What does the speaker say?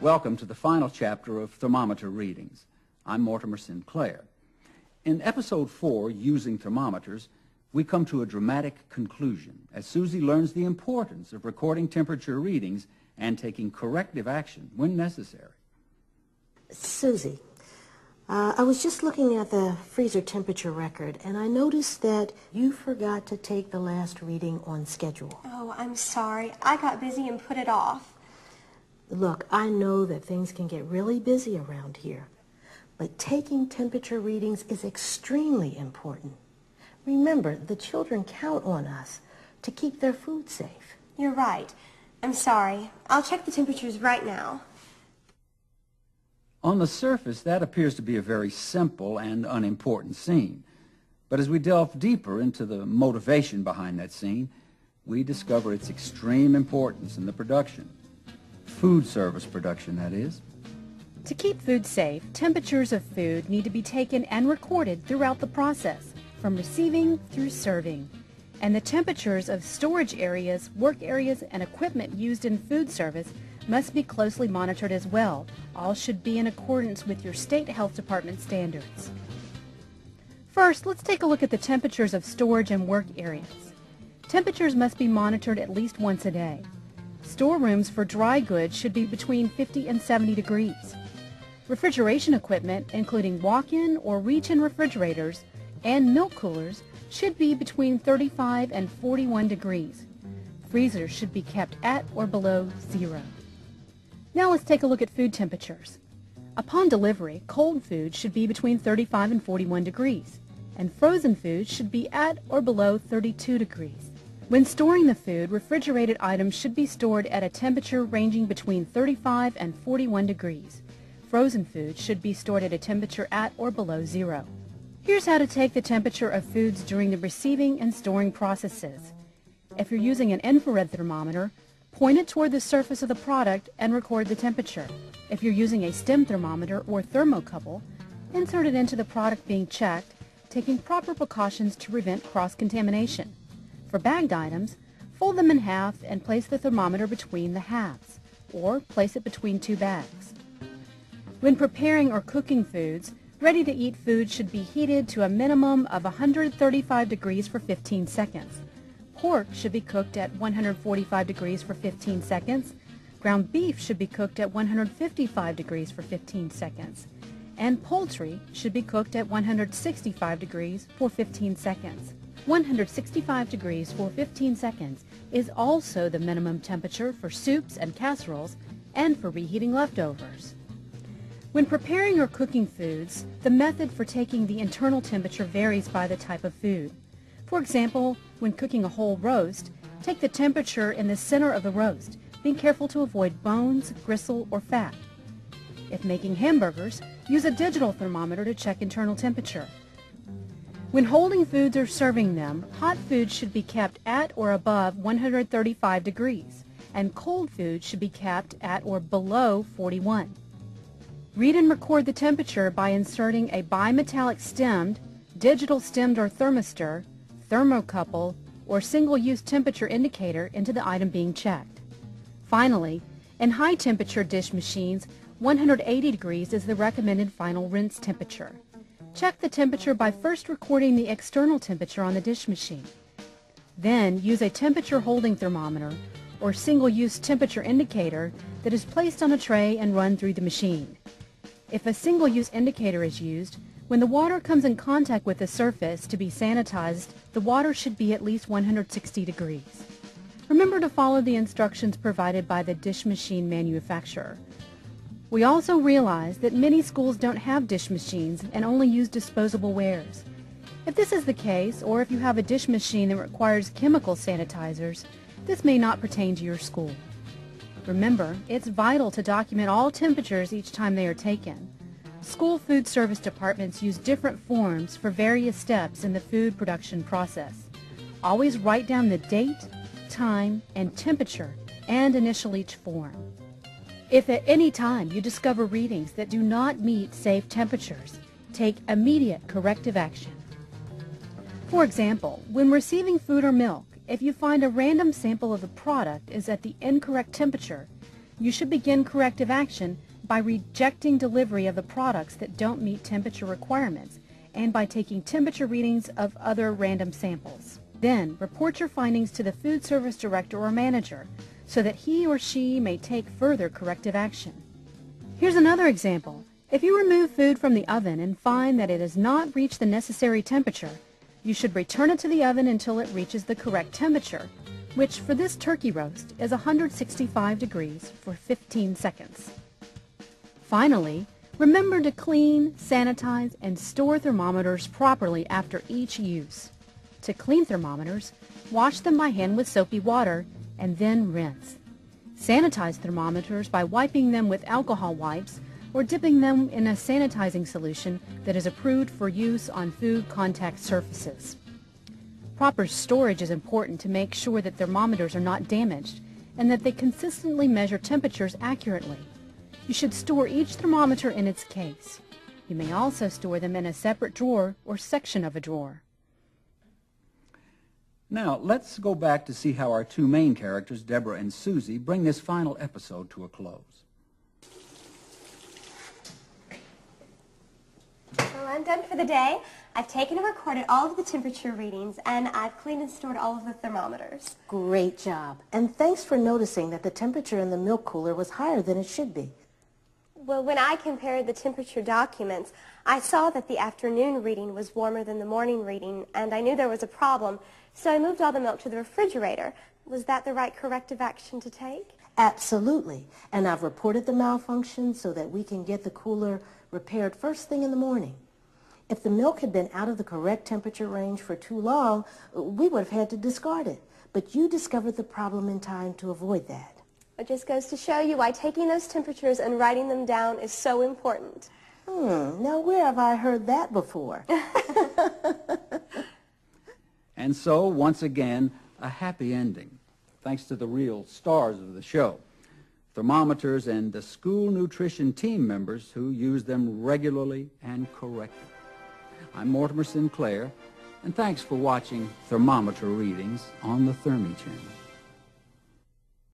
Welcome to the final chapter of Thermometer Readings. I'm Mortimer Sinclair. In Episode 4, Using Thermometers, we come to a dramatic conclusion as Susie learns the importance of recording temperature readings and taking corrective action when necessary. Susie, I was just looking at the freezer temperature record, and I noticed that you forgot to take the last reading on schedule. Oh, I'm sorry. I got busy and put it off. Look, I know that things can get really busy around here, but taking temperature readings is extremely important. Remember, the children count on us to keep their food safe. You're right. I'm sorry. I'll check the temperatures right now. On the surface, that appears to be a very simple and unimportant scene. But as we delve deeper into the motivation behind that scene, we discover its extreme importance in the production. Food service production, that is. To keep food safe, temperatures of food need to be taken and recorded throughout the process, from receiving through serving. And the temperatures of storage areas, work areas, and equipment used in food service must be closely monitored as well. All should be in accordance with your state health department standards. First, let's take a look at the temperatures of storage and work areas. Temperatures must be monitored at least once a day. Storerooms for dry goods should be between 50 and 70 degrees. Refrigeration equipment, including walk-in or reach-in refrigerators and milk coolers, should be between 35 and 41 degrees. Freezers should be kept at or below zero. Now let's take a look at food temperatures. Upon delivery, cold food should be between 35 and 41 degrees, and frozen food should be at or below 32 degrees. When storing the food, refrigerated items should be stored at a temperature ranging between 35 and 41 degrees. Frozen food should be stored at a temperature at or below zero. Here's how to take the temperature of foods during the receiving and storing processes. If you're using an infrared thermometer, point it toward the surface of the product and record the temperature. If you're using a STEM thermometer or thermocouple, insert it into the product being checked, taking proper precautions to prevent cross-contamination. For bagged items, fold them in half and place the thermometer between the halves, or place it between two bags. When preparing or cooking foods, ready-to-eat food should be heated to a minimum of 135 degrees for 15 seconds. Pork should be cooked at 145 degrees for 15 seconds. Ground beef should be cooked at 155 degrees for 15 seconds. And poultry should be cooked at 165 degrees for 15 seconds. 165 degrees for 15 seconds is also the minimum temperature for soups and casseroles and for reheating leftovers. When preparing or cooking foods, the method for taking the internal temperature varies by the type of food. For example, when cooking a whole roast, take the temperature in the center of the roast, being careful to avoid bones, gristle, or fat. If making hamburgers, use a digital thermometer to check internal temperature. When holding foods or serving them, hot foods should be kept at or above 135 degrees, and cold foods should be kept at or below 41. Read and record the temperature by inserting a bimetallic stemmed, digital stemmed or thermistor, thermocouple, or single-use temperature indicator into the item being checked. Finally, in high-temperature dish machines, 180 degrees is the recommended final rinse temperature. Check the temperature by first recording the external temperature on the dish machine. Then use a temperature holding thermometer or single-use temperature indicator that is placed on a tray and run through the machine. If a single-use indicator is used, when the water comes in contact with the surface to be sanitized, the water should be at least 160 degrees. Remember to follow the instructions provided by the dish machine manufacturer. We also realize that many schools don't have dish machines and only use disposable wares. If this is the case, or if you have a dish machine that requires chemical sanitizers, this may not pertain to your school. Remember, it's vital to document all temperatures each time they are taken. School food service departments use different forms for various steps in the food production process. Always write down the date, time, and temperature, and initial each form. If at any time you discover readings that do not meet safe temperatures, take immediate corrective action. For example, when receiving food or milk, if you find a random sample of the product is at the incorrect temperature, You should begin corrective action by rejecting delivery of the products that don't meet temperature requirements and by taking temperature readings of other random samples. Then, report your findings to the food service director or manager so that he or she may take further corrective action. Here's another example. If you remove food from the oven and find that it has not reached the necessary temperature, you should return it to the oven until it reaches the correct temperature, which for this turkey roast is 165 degrees for 15 seconds. Finally, remember to clean, sanitize, and store thermometers properly after each use. To clean thermometers, wash them by hand with soapy water and then rinse. Sanitize thermometers by wiping them with alcohol wipes or dipping them in a sanitizing solution that is approved for use on food contact surfaces. Proper storage is important to make sure that thermometers are not damaged and that they consistently measure temperatures accurately. You should store each thermometer in its case. You may also store them in a separate drawer or section of a drawer. Now, let's go back to see how our two main characters, Deborah and Susie, bring this final episode to a close. Well, I'm done for the day. I've taken and recorded all of the temperature readings, and I've cleaned and stored all of the thermometers. Great job. And thanks for noticing that the temperature in the milk cooler was higher than it should be. Well, when I compared the temperature documents, I saw that the afternoon reading was warmer than the morning reading, and I knew there was a problem, so I moved all the milk to the refrigerator. Was that the right corrective action to take? Absolutely. And I've reported the malfunction so that we can get the cooler repaired first thing in the morning. If the milk had been out of the correct temperature range for too long, we would have had to discard it. But you discovered the problem in time to avoid that. It just goes to show you why taking those temperatures and writing them down is so important. Now where have I heard that before? And so, once again, a happy ending, thanks to the real stars of the show, thermometers and the school nutrition team members who use them regularly and correctly. I'm Mortimer Sinclair, and thanks for watching Thermometer Readings on the Thermi Channel.